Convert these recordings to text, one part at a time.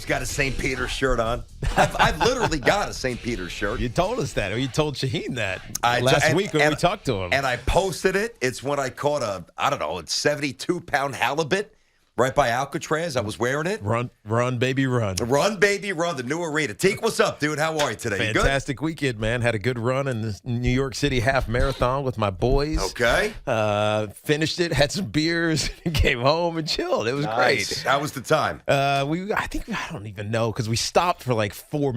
got a St. Peter's shirt on. I've literally got a St. Peter's shirt. You told us that, or you told Shaheen that last week when we talked to him. And I posted it. It's when I caught a 72-pound halibut right by Alcatraz. I was wearing it. Run, baby, run. Run, baby, run. The new arena. Teak, what's up, dude? How are you today? You good? Fantastic weekend, man. Had a good run in the New York City half marathon with my boys. Okay. Finished it, had some beers, came home and chilled. It was great. How was the time? I don't even know, because we stopped for like 5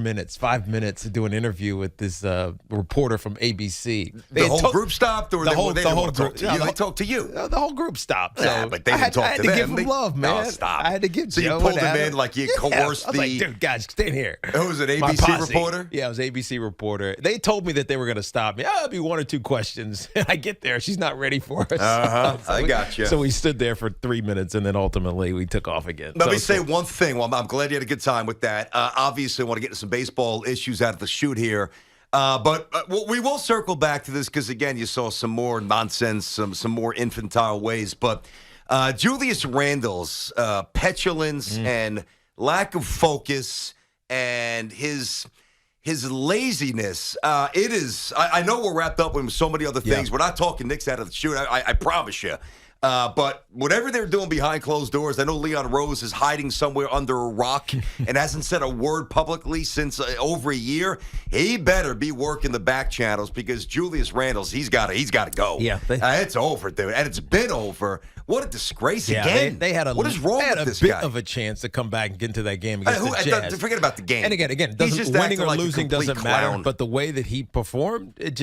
minutes to do an interview with this reporter from ABC. The whole group stopped, or the they whole didn't want to group. talk to you? They talked to you. The whole group stopped. So yeah, but they didn't talk to them. I had to give them love, man. Oh, stop. I had to give So you Joe pulled and him Adam. in like you coerced I was like, dude, guys, stand here. Who was an My ABC posse. reporter? Yeah, it was ABC reporter. They told me that they were going to stop me. It'll be 1 or 2 questions. I get there. She's not ready for us. I got you. So we stood there for 3 minutes, and then ultimately we took off again. Let me say one thing. Well, I'm glad you had a good time with that. Obviously, I want to get into some baseball issues out of the chute here. But we will circle back to this because, again, you saw some more nonsense, some more infantile ways. But Julius Randle's petulance and lack of focus and his laziness, it is. I know we're wrapped up with so many other things. Yeah. We're not talking Knicks out of the chute. I promise you. But whatever they're doing behind closed doors, I know Leon Rose is hiding somewhere under a rock and hasn't said a word publicly since over a year. He better be working the back channels because Julius Randle's he's got to go. Yeah, it's over, dude, and it's been over. What a disgrace again! They had what is wrong with this guy? guy? Of a chance to come back and get into that game against the Jazz. Forget about the game. And again, He's just winning or acting like a losing complete doesn't matter. clown. But the way that he performed, it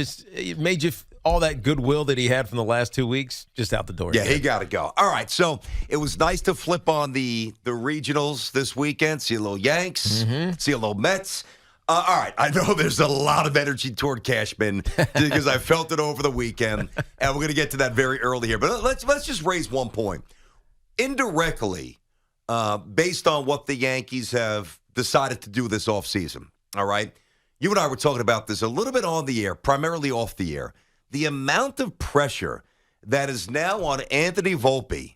made you all that goodwill that he had from the last 2 weeks just out the door. Yeah, he got to go. All right, so it was nice to flip on the regionals this weekend. See a little Yanks, see a little Mets. All right, I know there's a lot of energy toward Cashman because I felt it over the weekend, and we're going to get to that very early here. But let's just raise one point. Indirectly, based on what the Yankees have decided to do this offseason, all right? You and I were talking about this a little bit on the air, primarily off the air. The amount of pressure that is now on Anthony Volpe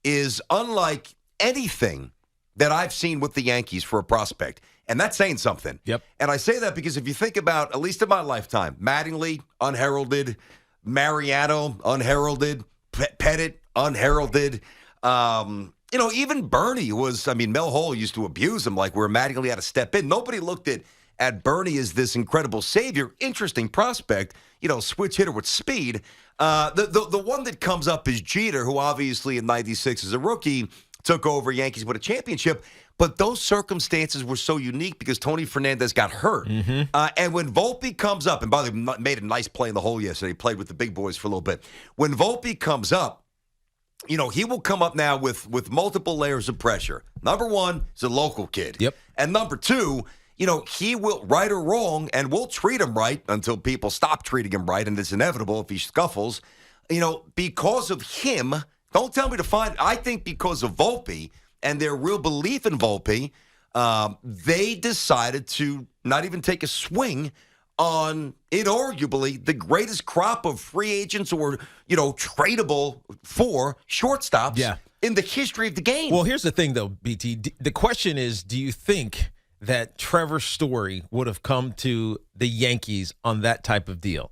is unlike anything that I've seen with the Yankees for a prospect. And that's saying something. Yep. And I say that because if you think about, at least in my lifetime, Mattingly, unheralded, Mariano, unheralded, Pettit, unheralded. Even Bernie was, Mel Hall used to abuse him like where Mattingly had to step in. Nobody looked at Bernie as this incredible savior, interesting prospect, switch hitter with speed. The one that comes up is Jeter, who obviously in 96 as a rookie took over Yankees with a championship. But those circumstances were so unique because Tony Fernandez got hurt. And when Volpe comes up, and by the way, made a nice play in the hole yesterday, played with the big boys for a little bit. When Volpe comes up, he will come up now with multiple layers of pressure. Number one, he's a local kid. Yep. And number two, he will, right or wrong, and we'll treat him right until people stop treating him right, and it's inevitable if he scuffles. Because of him, don't tell me to find, I think because of Volpe and their real belief in Volpe, they decided to not even take a swing on inarguably the greatest crop of free agents or, tradable for shortstops in the history of the game. Well, here's the thing, though, BT. The question is, do you think that Trevor Story would have come to the Yankees on that type of deal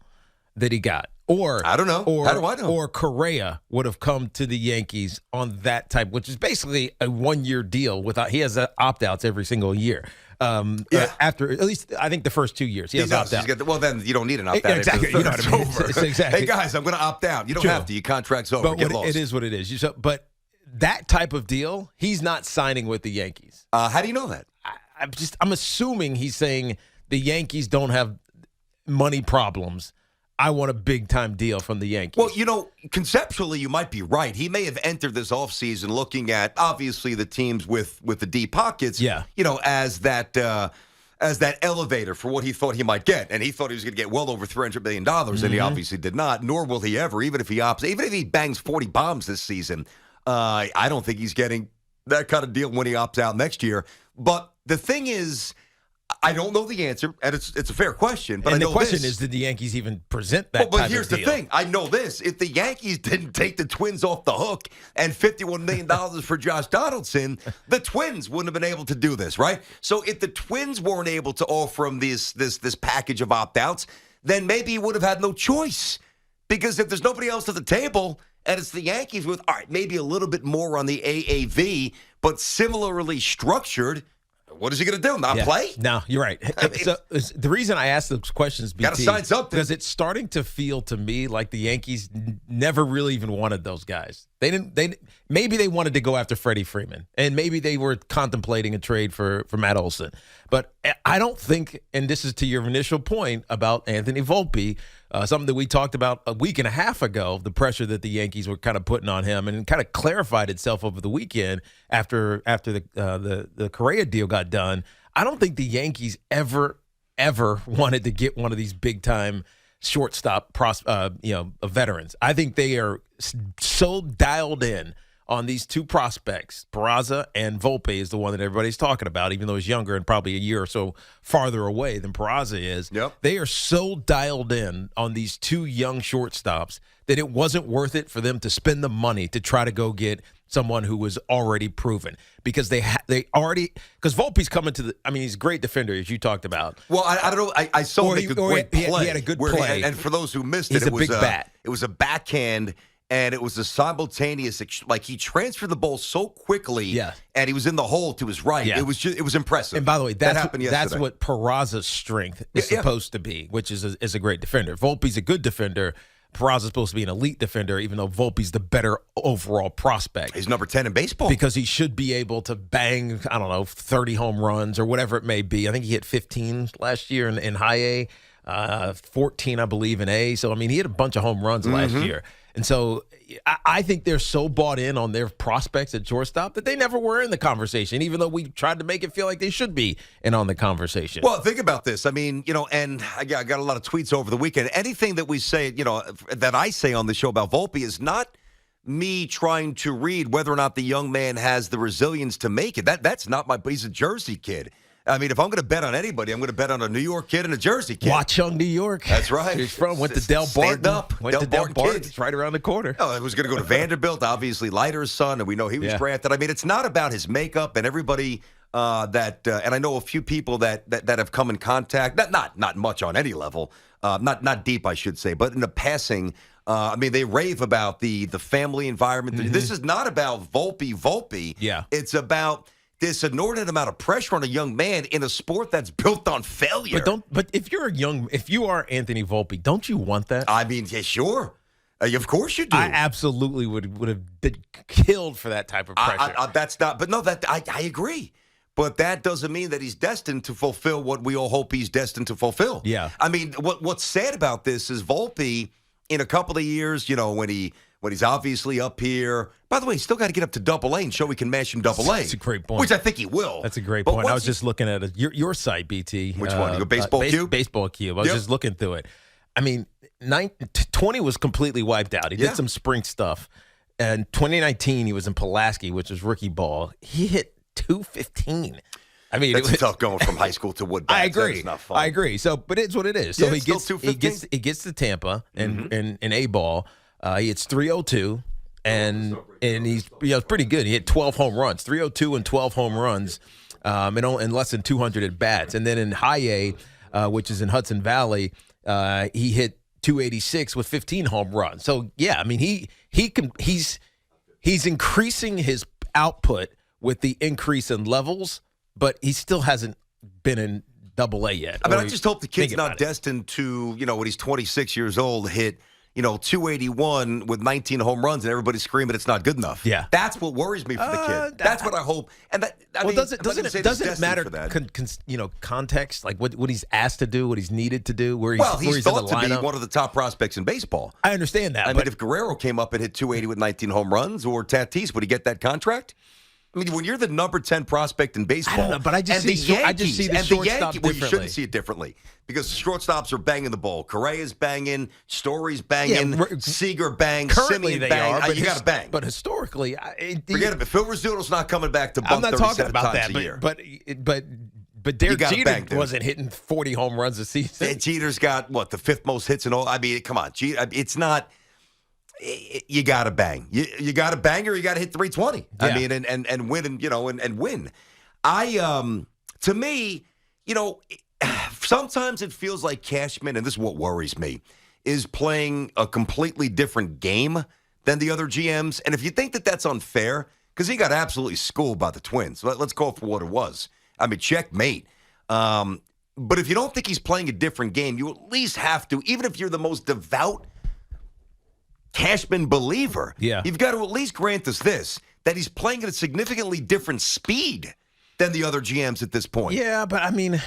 that he got? Or I don't know. How do I know? Or Correa would have come to the Yankees on that type, which is basically a 1-year deal without. He has opt-outs every single year. After at least I think the first 2 years he has opt-out. Well, then you don't need an opt-out. Exactly. You know what I mean? Exactly. Hey guys, I'm going to opt out. You don't have to. Your contract's over. But Get lost. it is what it is. But that type of deal, he's not signing with the Yankees. How do you know that? I'm assuming he's saying the Yankees don't have money problems. I want a big-time deal from the Yankees. Well, conceptually, you might be right. He may have entered this offseason looking at, obviously, the teams with the deep pockets, as that elevator for what he thought he might get. And he thought he was going to get well over $300 million, and he obviously did not, nor will he ever, even if he bangs 40 bombs this season. I don't think he's getting that kind of deal when he opts out next year. But the thing is, I don't know the answer, and it's a fair question. But And I the know question this. is, did the Yankees even present that But type here's of the deal? thing. I know this. If the Yankees didn't take the Twins off the hook and $51 million for Josh Donaldson, the Twins wouldn't have been able to do this, right? So if the Twins weren't able to offer him this package of opt-outs, then maybe he would have had no choice. Because if there's nobody else at the table and it's the Yankees with, all right, maybe a little bit more on the AAV, but similarly structured, what is he going to do? Not play? No, you're right. So the reason I asked those questions, BT, Gotta sign something. because it's starting to feel to me like the Yankees never really even wanted those guys. Maybe they wanted to go after Freddie Freeman, and maybe they were contemplating a trade for Matt Olson. But I don't think, and this is to your initial point about Anthony Volpe, something that we talked about a week and a half ago, the pressure that the Yankees were kind of putting on him, and it kind of clarified itself over the weekend after the Correa deal got done. I don't think the Yankees ever wanted to get one of these big time shortstop veterans. I think they are so dialed in on these two prospects. Peraza and Volpe is the one that everybody's talking about, even though he's younger and probably a year or so farther away than Peraza is. Yep. They are so dialed in on these two young shortstops that it wasn't worth it for them to spend the money to try to go get someone who was already proven, because they already, because Volpe's coming to the, I mean, he's a great defender, as you talked about. Well, I don't know. I saw him make a great play. He had a good play. And for those who missed He's it, a big bat. It was a backhand, and it was a simultaneous, like he transferred the ball so quickly, Yeah. and he was in the hole to his right. Yeah. It was impressive. And by the way, that happened yesterday. that's what Peraza's strength is supposed to be, which is a great defender. Volpe's a good defender. Peraza's supposed to be an elite defender, even though Volpe's the better overall prospect. He's number 10 in baseball. Because he should be able to bang, 30 home runs or whatever it may be. I think he hit 15 last year in high A, 14, I believe, in A. So, I mean, he hit a bunch of home runs last year. And so I think they're so bought in on their prospects at shortstop that they never were in the conversation, even though we tried to make it feel like they should be in on the conversation. Well, think about this. I mean, and I got a lot of tweets over the weekend. Anything that we say, that I say on the show about Volpe is not me trying to read whether or not the young man has the resilience to make it. That's not he's a Jersey kid. I mean, if I'm going to bet on anybody, I'm going to bet on a New York kid and a Jersey kid. Watchung, New York. That's right. He's from, went to Del Barton. Stand up. Went to Del Barton. It's right around the corner. Oh, he was going to go to Vanderbilt, obviously Leiter's son, and we know he was drafted. I mean, it's not about his makeup, and everybody and I know a few people that have come in contact, not much on any level, not deep, I should say, but in the passing. I mean, they rave about the family environment. Mm-hmm. This is not about Volpe. Yeah. It's about this inordinate amount of pressure on a young man in a sport that's built on failure. But if you are Anthony Volpe, don't you want that? I mean, yeah, sure. Of course you do. I absolutely would have been killed for that type of pressure. That's not. But no, I agree. But that doesn't mean that he's destined to fulfill what we all hope he's destined to fulfill. Yeah. I mean, what's sad about this is Volpe, in a couple of years, when he's obviously up here. By the way, he's still got to get up to Double A and show he can mash in Double A. That's a great point. Which I think he will. That's a great point. I was just looking at your site, BT. Which one? You go Baseball Cube? Baseball Cube. I was just looking through it. I mean, 20 was completely wiped out. He did some spring stuff. And 2019, he was in Pulaski, which was rookie ball. He hit 215. I mean, it's tough going from high school to wood bats. I agree. That's not fun. I agree. So, but it's what it is. So Yeah, he gets to Tampa and in A ball. He hits 302, and he's pretty good. He hit 12 home runs, 302 and 12 home runs, in less than 200 at bats. And then in high A, which is in Hudson Valley, he hit 286 with 15 home runs. So yeah, I mean he's increasing his output with the increase in levels, but he still hasn't been in Double A yet. I mean, I just hope the kid's not destined to, when he's 26 years old, hit 281 with 19 home runs, and everybody's screaming it's not good enough. Yeah, that's what worries me for the kid. That's what I hope. And doesn't matter context, like what he's asked to do, what he's needed to do, where he's thought to be one of the top prospects in baseball. I understand that. I mean, if Guerrero came up and hit 280 with 19 home runs, or Tatis, would he get that contract? I mean, when you're the number 10 prospect in baseball, I don't know, but I just see the shortstop differently. Well, you shouldn't see it differently because the shortstops are banging the ball. Correa's banging, Story's banging, Seager bang, Simeon bang. You got to bang. But historically, forget it. But Phil Rizzuto's not coming back to bump 37 times a year. But But Derek gotta Jeter bang, dude. wasn't hitting 40 home runs a season. Jeter's got, the fifth most hits in all? I mean, come on. It's not – you got to bang. You got to bang or you got to hit 320. Yeah. I mean, and win and win. To me, sometimes it feels like Cashman, and this is what worries me, is playing a completely different game than the other GMs. And if you think that that's unfair, because he got absolutely schooled by the Twins. Let's call it for what it was. I mean, checkmate. But if you don't think he's playing a different game, you at least have to, even if you're the most devout Cashman believer, you've got to at least grant us this, that he's playing at a significantly different speed than the other GMs at this point. Yeah, but I mean,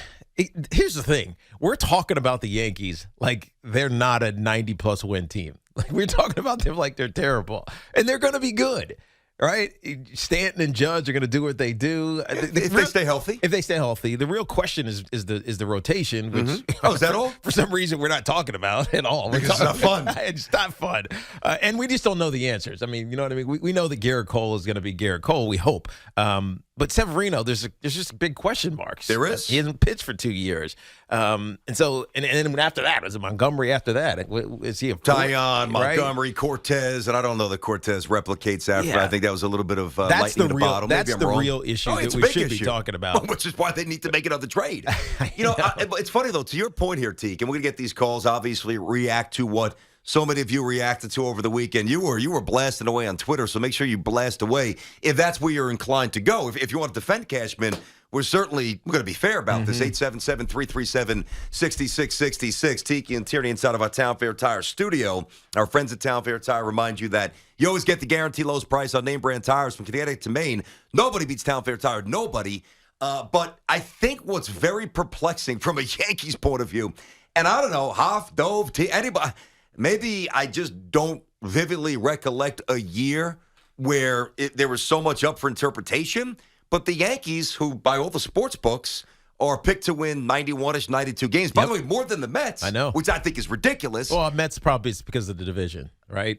here's the thing. We're talking about the Yankees like they're not a 90-plus win team. Like we're talking about them like they're terrible. And they're going to be good. Right? Stanton and Judge are going to do what they do. If they stay healthy. If they stay healthy. The real question is the rotation, which is that all? For some reason we're not talking about at all. Because it's not fun. It's not fun. And we just don't know the answers. I mean, you know what I mean? We know that Garrett Cole is going to be Garrett Cole, we hope. But Severino, there's just big question marks. There is. He hasn't pitched for 2 years. And then after that, is it Montgomery after that? Is he a Tyon, Montgomery, right? Cortez, and I don't know that Cortez replicates after. Yeah. I think that was a little bit of that's lightning in the bottle. That's Maybe I'm wrong. real issue that it's a we big should issue. be talking about. Which is why they need to make another trade. It's funny, though, to your point here, Teak, and we're going to get these calls, obviously react to what so many of you reacted to over the weekend. You were blasting away on Twitter, so make sure you blast away if that's where you're inclined to go. If you want to defend Cashman, we're going to be fair about this. 877-337-6666. Tiki and Tierney inside of our Town Fair Tire studio. Our friends at Town Fair Tire remind you that you always get the guaranteed lowest price on name brand tires from Connecticut to Maine. Nobody beats Town Fair Tire. Nobody. But I think what's very perplexing from a Yankees point of view, and I don't know, Hoff, Dove, anybody, maybe I just don't vividly recollect a year where there was so much up for interpretation. But the Yankees, who by all the sports books are picked to win 91-ish, 92 games. By the way, more than the Mets. I know. Which I think is ridiculous. Well, Mets probably is because of the division, right?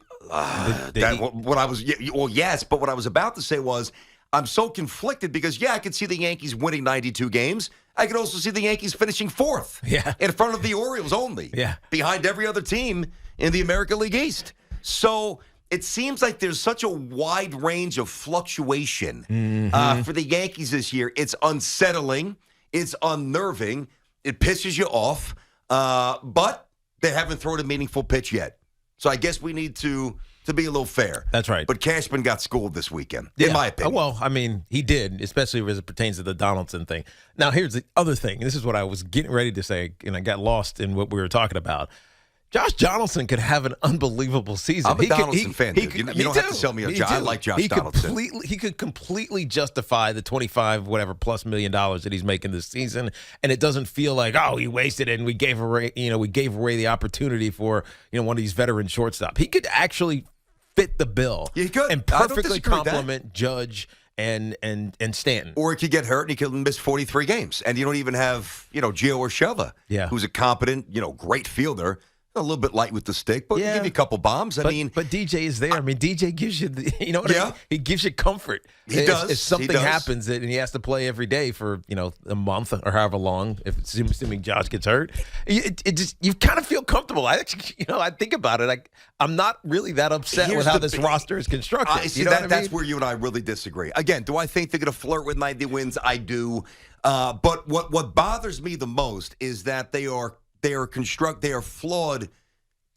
Yes, but what I was about to say was I'm so conflicted because, I could see the Yankees winning 92 games. I could also see the Yankees finishing fourth in front of the Orioles only, behind every other team in the American League East. So it seems like there's such a wide range of fluctuation for the Yankees this year. It's unsettling. It's unnerving. It pisses you off. But they haven't thrown a meaningful pitch yet. So I guess we need to be a little fair. That's right. But Cashman got schooled this weekend, in my opinion. Well, I mean, he did, especially as it pertains to the Donaldson thing. Now, here's the other thing. This is what I was getting ready to say, and I got lost in what we were talking about. Josh Donaldson could have an unbelievable season. I'm a Donaldson fan, dude. You don't have to sell me a job. I like Josh Donaldson. He could completely justify the $25+ million that he's making this season, and it doesn't feel like, he wasted it and we gave away the opportunity for one of these veteran shortstop. He could actually fit the bill. He could. And perfectly complement Judge and Stanton. Or he could get hurt and he could miss 43 games. And you don't even have, Gio Urshela, who's a competent, great fielder. A little bit light with the stick, but give you a couple bombs. But DJ is there. I mean, DJ gives you, he gives you comfort. He does. If something happens and he has to play every day for, a month or however long, assuming Josh gets hurt, you kind of feel comfortable. I think about it. I'm not really that upset with how this roster is constructed. That's where you and I really disagree. Again, do I think they're going to flirt with 90 wins? I do. But what bothers me the most is that they are flawed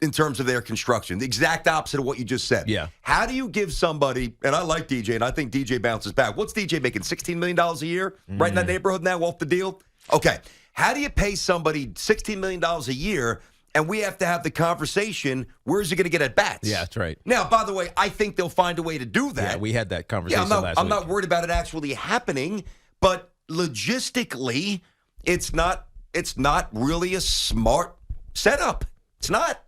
in terms of their construction. The exact opposite of what you just said. Yeah. How do you give somebody, and I like DJ, and I think DJ bounces back. What's DJ making, $16 million a year? Right in that neighborhood now, off the deal? Okay. How do you pay somebody $16 million a year, and we have to have the conversation, where's he going to get at bats? Yeah, that's right. Now, by the way, I think they'll find a way to do that. Yeah, we had that conversation last week. I'm not worried about it actually happening, but logistically, it's not really a smart setup. It's not.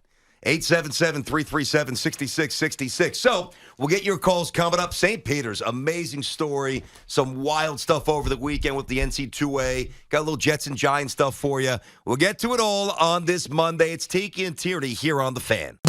877-337-6666. So we'll get your calls coming up. St. Peter's, amazing story. Some wild stuff over the weekend with the NC2A. Got a little Jets and Giants stuff for you. We'll get to it all on this Monday. It's Tiki and Tierney here on The Fan.